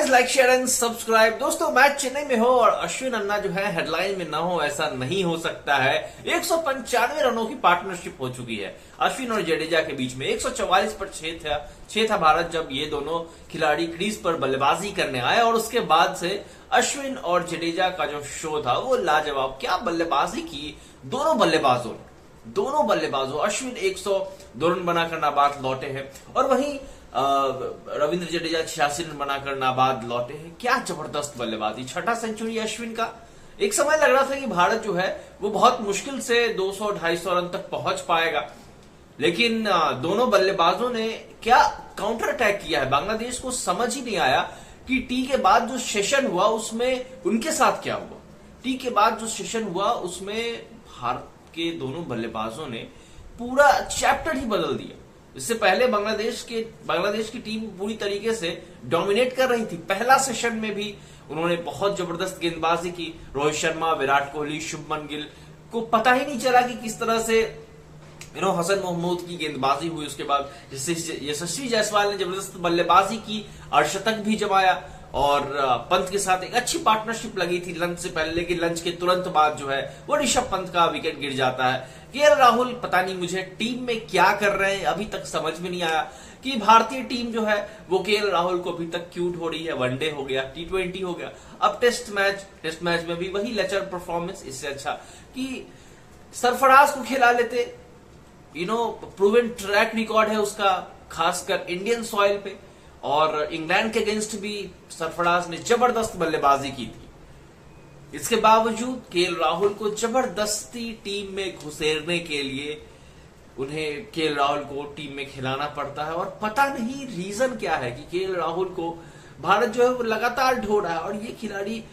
Guys like share and subscribe. दोस्तों match Chennai में हो और अश्विन अन्ना जो है हेडलाइन में ना हो, ऐसा नहीं हो सकता है। 195 रनों की पार्टनरशिप हो चुकी है अश्विन और जडेजा के बीच में। 144 पर 6 था भारत जब ये दोनों खिलाड़ी क्रीज पर बल्लेबाजी करने आए, और उसके बाद से अश्विन और जडेजा का जो शो था वो लाजवाब। क्या बल्लेबाजी की दोनों बल्लेबाजों। अश्विन 102 रन बनाकर नाबाद लौटे हैं और वहीं रविंद्र जडेजा 86 रन बनाकर नाबाद लौटे हैं। क्या जबरदस्त बल्लेबाजी, छठा सेंचुरी अश्विन का। एक समय लग रहा था कि भारत जो है वो बहुत मुश्किल से 200-250 रन तक पहुंच पाएगा, लेकिन दोनों बल्लेबाजों ने क्या काउंटर अटैक किया है। बांग्लादेश को समझ ही नहीं आया कि टी के बाद जो सेशन हुआ उसमें उनके साथ क्या हुआ। टी के बाद जो सेशन हुआ उसमें भारत के दोनों बल्लेबाजों ने पूरा चैप्टर ही बदल दिया। इससे पहले बांग्लादेश की टीम पूरी तरीके से डोमिनेट कर रही थी। पहला सेशन में भी उन्होंने बहुत जबरदस्त गेंदबाजी की। रोहित शर्मा, विराट कोहली, शुभमन गिल को पता ही नहीं चला कि किस तरह से हसन महमूद की गेंदबाजी हुई। उसके बाद यशस्वी जायसवाल ने जबरदस्त बल्लेबाजी की, अर्धशतक भी जमाया और पंत के साथ एक अच्छी पार्टनरशिप लगी थी लंच से पहले, लेकिन लंच के तुरंत बाद जो है वो ऋषभ पंत का विकेट गिर जाता है। केएल राहुल पता नहीं मुझे टीम में क्या कर रहे हैं, अभी तक समझ में नहीं आया कि भारतीय टीम जो है वो केएल राहुल को अभी तक क्यूट हो रही है। वनडे हो गया, T20 हो गया, अब टेस्ट मैच में भी वही लचर परफॉर्मेंस। इससे अच्छा कि सरफराज को खिला लेते। प्रूवन ट्रैक रिकॉर्ड है उसका, खासकर इंडियन सॉइल पे, और इंग्लैंड के अगेंस्ट भी सरफराज ने जबरदस्त बल्लेबाजी की थी। इसके बावजूद केएल राहुल को जबरदस्ती टीम में घुसेरने के लिए उन्हें केएल राहुल को टीम में खिलाना पड़ता है, और पता नहीं रीजन क्या है कि केएल राहुल को भारत जो है वो लगातार ढो रहा है। और ये खिलाड़ी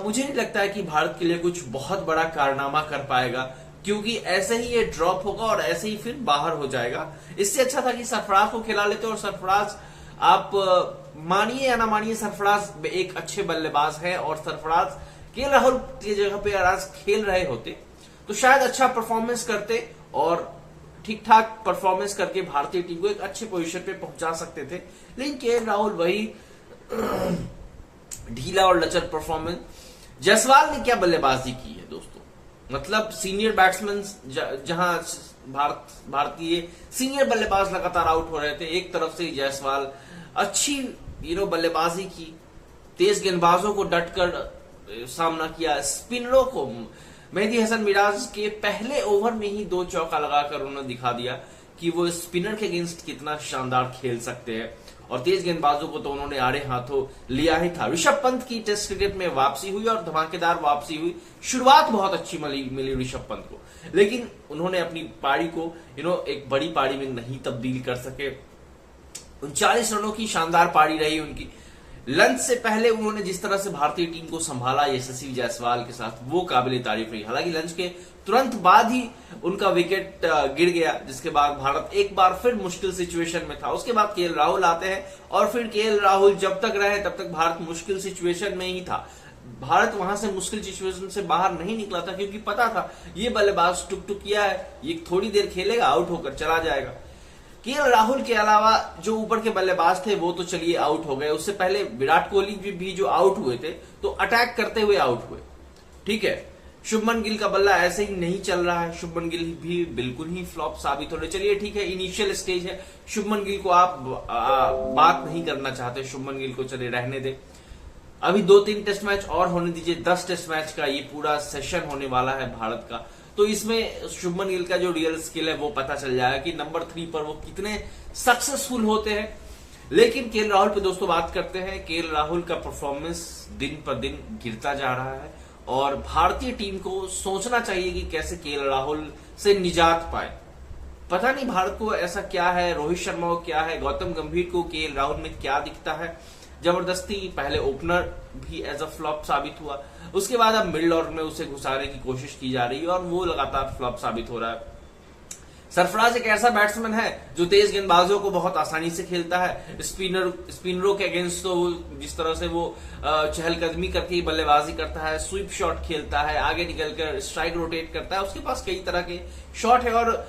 मुझे नहीं लगता है कि भारत के लिए कुछ बहुत बड़ा कारनामा कर पाएगा, क्योंकि ऐसे ही ये ड्रॉप होगा और ऐसे ही फिर बाहर हो जाएगा। इससे अच्छा था कि सरफराज को खिला लेते, और सरफराज आप मानिए या ना मानिए, सरफराज एक अच्छे बल्लेबाज है, और सरफराज केएल राहुल की जगह पे आज खेल रहे होते तो शायद अच्छा परफॉर्मेंस करते और ठीक ठाक परफॉर्मेंस करके भारतीय टीम को एक अच्छे पोजीशन पे पहुंचा सकते थे। लेकिन केएल राहुल वही ढीला और लचर परफॉर्मेंस। जायसवाल ने क्या बल्लेबाजी की है दोस्तों, मतलब सीनियर बैट्समैन जहां भारतीय सीनियर बल्लेबाज लगातार आउट हो रहे थे, एक तरफ से जायसवाल अच्छी बल्लेबाजी की, तेज गेंदबाजों को डटकर सामना किया। स्पिनरों को मेहदी हसन मिराज के पहले ओवर में ही 2 चौका लगाकर उन्होंने दिखा दिया कि वो स्पिनर के अगेंस्ट कितना शानदार खेल सकते हैं, और तेज गेंदबाजों को तो उन्होंने आड़े हाथों लिया ही था। ऋषभ पंत की टेस्ट क्रिकेट में वापसी हुई और धमाकेदार वापसी हुई। शुरुआत बहुत अच्छी मिली ऋषभ पंत को, लेकिन उन्होंने अपनी पारी को एक बड़ी पारी में नहीं तब्दील कर सके। 39 रनों की शानदार पारी रही उनकी। लंच से पहले उन्होंने जिस तरह से भारतीय टीम को संभाला यशस्वी जायसवाल के साथ, वो काबिले तारीफ रही। हालांकि लंच के तुरंत बाद ही उनका विकेट गिर गया, जिसके बाद भारत एक बार फिर मुश्किल सिचुएशन में था। उसके बाद केएल राहुल आते हैं, और फिर केएल राहुल जब तक रहे तब तक भारत मुश्किल सिचुएशन में ही था। भारत वहां से मुश्किल सिचुएशन से बाहर नहीं निकला था, क्योंकि पता था ये बल्लेबाज टुकटुकिया है, ये थोड़ी देर खेलेगा, आउट होकर चला जाएगा। केएल राहुल के अलावा जो ऊपर के बल्लेबाज थे वो तो चलिए आउट हो गए। उससे पहले विराट कोहली भी जो आउट हुए थे तो अटैक करते हुए आउट हुए, ठीक है। शुभमन गिल का बल्ला ऐसे ही नहीं चल रहा है, शुभमन गिल भी बिल्कुल ही फ्लॉप साबित हो रहे। चलिए ठीक है, इनिशियल स्टेज है, शुभमन गिल को आप बात नहीं करना चाहते, शुभमन गिल को चलिए रहने दे। अभी 2-3 टेस्ट मैच और होने दीजिए। 10 टेस्ट मैच का ये पूरा सेशन होने वाला है भारत का, तो इसमें शुभमन गिल का जो रियल स्किल है वो पता चल जाएगा कि नंबर 3 पर वो कितने सक्सेसफुल होते हैं। लेकिन केएल राहुल पे दोस्तों बात करते हैं। केएल राहुल का परफॉर्मेंस दिन पर दिन गिरता जा रहा है, और भारतीय टीम को सोचना चाहिए कि कैसे केएल राहुल से निजात पाए। पता नहीं भारत को ऐसा क्या है, रोहित शर्मा को क्या है, गौतम गंभीर को केएल राहुल में क्या दिखता है। जबरदस्ती पहले ओपनर भी एज अ फ्लॉप साबित हुआ, उसके बाद अब मिडिल ऑर्डर में उसे घुसाने की कोशिश की जा रही है, और वो लगातार फ्लॉप साबित हो रहा है। सरफराज एक ऐसा बैट्समैन है जो तेज गेंदबाजों को बहुत आसानी से खेलता है। स्पिनरों के अगेंस्ट तो जिस तरह से वो चहलकदमी करके बल्लेबाजी करता है, स्वीप शॉट खेलता है, आगे निकलकर स्ट्राइक रोटेट करता है, उसके पास कई तरह के शॉट है, और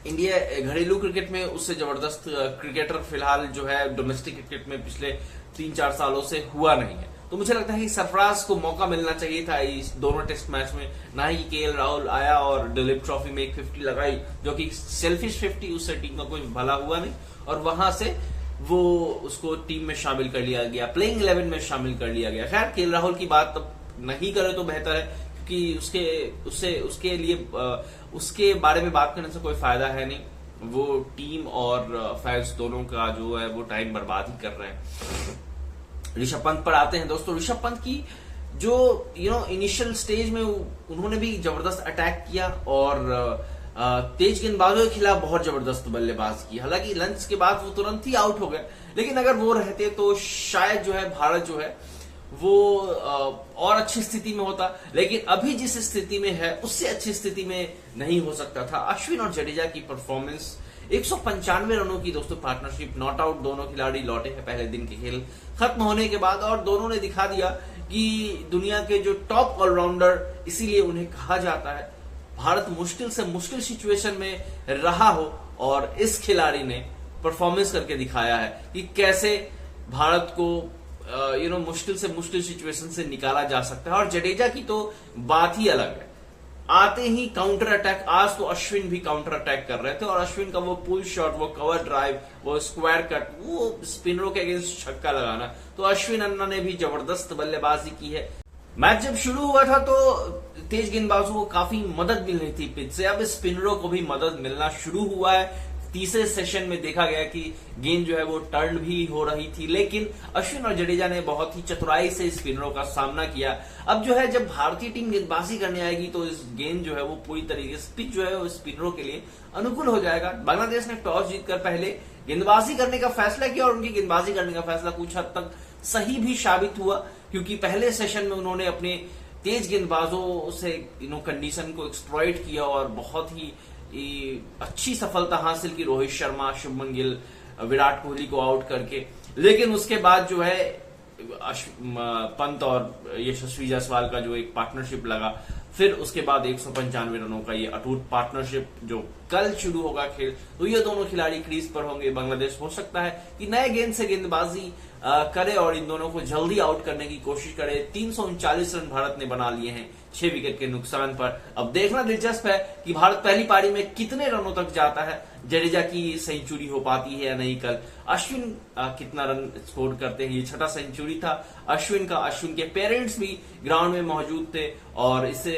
इंडिया घरेलू क्रिकेट में उससे जबरदस्त क्रिकेटर फिलहाल जो है डोमेस्टिक क्रिकेट में पिछले 3-4 सालों से हुआ नहीं है। तो मुझे लगता है कि सरफराज को मौका मिलना चाहिए था इस दोनों टेस्ट मैच में, ना ही केएल राहुल आया और दिलीप ट्रॉफी में एक 50 लगाई जो कि सेल्फिश 50, उससे टीम का कोई भला हुआ नहीं और वहां से वो उसको टीम में शामिल कर लिया गया, प्लेइंग 11 में शामिल कर लिया गया। खैर केएल राहुल की बात अब नहीं करे तो बेहतर है, क्योंकि उसके बारे में बात करने से कोई फायदा है नहीं। वो टीम और फैंस दोनों का जो है वो टाइम बर्बाद ही कर रहे हैं। ऋषभ पंत पर आते हैं दोस्तों। ऋषभ पंत की जो इनिशियल स्टेज में उन्होंने भी जबरदस्त अटैक किया और तेज गेंदबाजों के खिलाफ बहुत जबरदस्त बल्लेबाज की। हालांकि लंच के बाद वो तुरंत ही आउट हो गए, लेकिन अगर वो रहते तो शायद जो है भारत जो है वो और अच्छी स्थिति में होता। लेकिन अभी जिस स्थिति में है उससे अच्छी स्थिति में नहीं हो सकता था। अश्विन और जडेजा की परफॉर्मेंस, 195 रनों की दोस्तों पार्टनरशिप, नॉट आउट दोनों खिलाड़ी लौटे हैं पहले दिन के खेल खत्म होने के बाद और दोनों ने दिखा दिया कि दुनिया के जो टॉप ऑलराउंडर, इसीलिए उन्हें कहा जाता है। भारत मुश्किल से मुश्किल सिचुएशन में रहा हो और इस खिलाड़ी ने परफॉर्मेंस करके दिखाया है कि कैसे भारत को मुश्किल से मुश्किल सिचुएशन से निकाला जा सकता है। और जडेजा की तो बात ही अलग है, आते ही काउंटर अटैक। आज तो अश्विन भी काउंटर अटैक कर रहे थे और अश्विन का वो पुल शॉट, वो कवर ड्राइव, वो स्क्वायर कट, वो स्पिनरों के अगेंस्ट छक्का लगाना, तो अश्विन अन्ना ने भी जबरदस्त बल्लेबाजी की है। मैच जब शुरू हुआ था तो तेज गेंदबाजों को काफी मदद मिल रही थी पिच से, अब स्पिनरों को भी मदद मिलना शुरू हुआ है। तीसरे सेशन में देखा गया कि गेंद जो है वो टर्न भी हो रही थी, लेकिन अश्विन और जडेजा ने बहुत ही चतुराई से स्पिनरों का सामना किया। अब जो है जब भारतीय टीम गेंदबाजी करने आएगी तो इस गेंद जो है वो पूरी तरीके से पिच जो है वो स्पिनरों के लिए अनुकूल हो जाएगा। बांग्लादेश ने टॉस जीतकर पहले गेंदबाजी करने का फैसला किया और उनकी गेंदबाजी करने का फैसला कुछ हद तक सही भी साबित हुआ, क्योंकि पहले सेशन में उन्होंने अपने तेज गेंदबाजों से कंडीशन को एक्सप्लॉइट किया और बहुत ही अच्छी सफलता हासिल की रोहित शर्मा, शुभमन गिल, विराट कोहली को आउट करके। लेकिन उसके बाद जो है पंत और यशस्वी जायसवाल का जो एक पार्टनरशिप लगा, फिर उसके बाद 195 रनों का ये अटूट पार्टनरशिप जो कल शुरू होगा खेल, तो ये दोनों खिलाड़ी क्रीज पर होंगे। बांग्लादेश हो सकता है कि नए गेंद से गेंदबाजी करे और इन दोनों को जल्दी आउट करने की कोशिश करे। 339 रन भारत ने बना लिए हैं 6 विकेट के नुकसान पर। अब देखना दिलचस्प है कि भारत पहली पारी में कितने रनों तक जाता है, जडेजा की सेंचुरी हो पाती है या नहीं कल, अश्विन कितना रन स्कोर करते हैं। ये छठा सेंचुरी था अश्विन का। अश्विन के पेरेंट्स भी ग्राउंड में मौजूद थे और इससे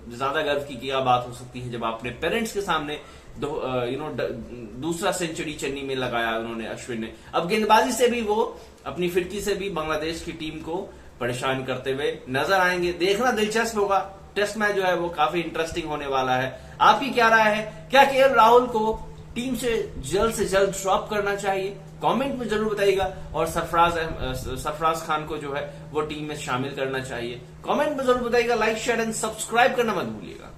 ज्यादा गर्व की क्या बात हो सकती है जब अपने पेरेंट्स के सामने दूसरा सेंचुरी चेन्नई में लगाया उन्होंने अश्विन ने। अब गेंदबाजी से भी वो अपनी फिरकी से भी बांग्लादेश की टीम को परेशान करते हुए नजर आएंगे। देखना दिलचस्प होगा, टेस्ट मैच जो है वो काफी इंटरेस्टिंग होने वाला है। आपकी क्या राय है? क्या केएल राहुल को टीम से जल्द ड्रॉप करना चाहिए? कमेंट में जरूर बताइएगा। और सरफराज खान को जो है वो टीम में शामिल करना चाहिए, कमेंट में जरूर बताइएगा। लाइक शेयर एंड सब्सक्राइब करना मत भूलिएगा।